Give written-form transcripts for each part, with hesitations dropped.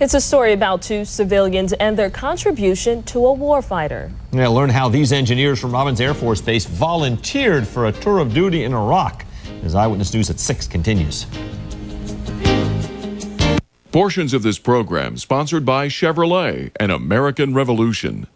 It's a story about two civilians and their contribution to a warfighter. Yeah, learn how these engineers from Robins Air Force Base volunteered for a tour of duty in Iraq. As Eyewitness News at 6 continues. Portions of this program sponsored by Chevrolet and American Revolution.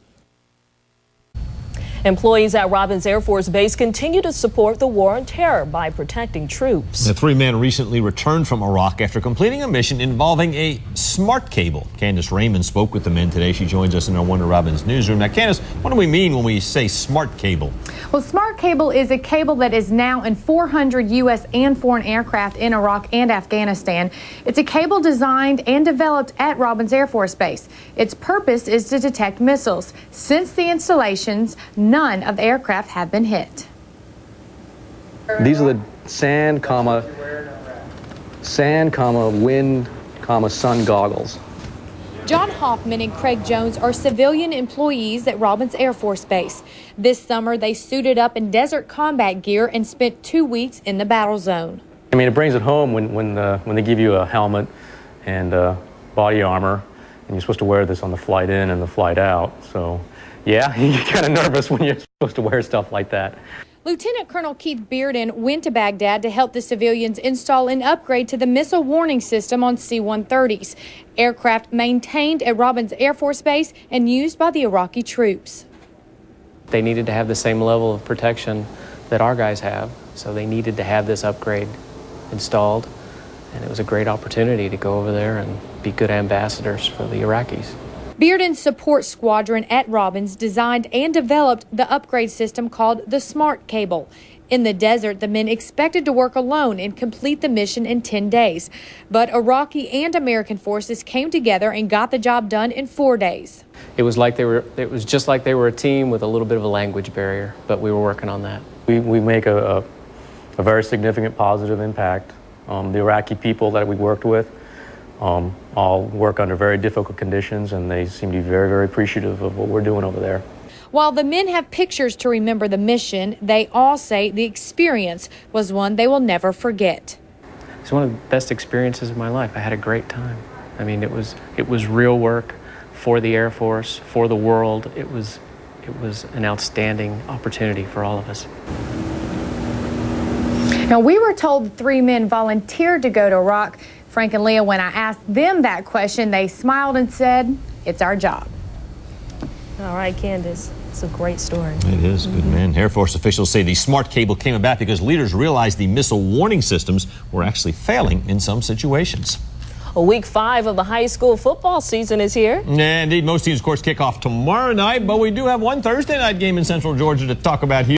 Employees at Robins Air Force Base continue to support the war on terror by protecting troops. The three men recently returned from Iraq after completing a mission involving a SmartCable. Candace Raymond spoke with the men today. She joins us in our Wonder Robins newsroom. Now, Candace, what do we mean when we say SmartCable? Well, SmartCable is a cable that is now in 400 U.S. and foreign aircraft in Iraq and Afghanistan. It's a cable designed and developed at Robins Air Force Base. Its purpose is to detect missiles. Since the installations, none of the aircraft have been hit. These are the sand, wind, sun goggles. John Hoffman and Craig Jones are civilian employees at Robins Air Force Base. This summer, they suited up in desert combat gear and spent 2 weeks in the battle zone. I mean, it brings it home when they give you a helmet and body armor, and you're supposed to wear this on the flight in and the flight out. So, yeah, you get kind of nervous when you're supposed to wear stuff like that. Lieutenant Colonel Keith Bearden went to Baghdad to help the civilians install an upgrade to the missile warning system on C-130s, aircraft maintained at Robins Air Force Base and used by the Iraqi troops. They needed to have the same level of protection that our guys have, so they needed to have this upgrade installed, and it was a great opportunity to go over there and be good ambassadors for the Iraqis. Bearden's support squadron at Robins designed and developed the upgrade system called the SmartCable. In the desert, the men expected to work alone and complete the mission in 10 days. But Iraqi and American forces came together and got the job done in 4 days. It was just like they were a team with a little bit of a language barrier, but we were working on that. We make a very significant positive impact. The Iraqi people that we worked with all work under very difficult conditions, and they seem to be very, very appreciative of what we're doing over there. While the men have pictures to remember the mission, they all say the experience was one they will never forget. It's one of the best experiences of my life. I had a great time. I mean, it was real work for the Air Force, for the world. It was an outstanding opportunity for all of us. Now, we were told the three men volunteered to go to Iraq. Frank and Leah, when I asked them that question, they smiled and said, "It's our job." All right, Candace, it's a great story. It is, good man. Air Force officials say the SmartCable came about because leaders realized the missile warning systems were actually failing in some situations. Week 5 of the high school football season is here. Indeed, most teams, of course, kick off tomorrow night, but we do have one Thursday night game in Central Georgia to talk about here.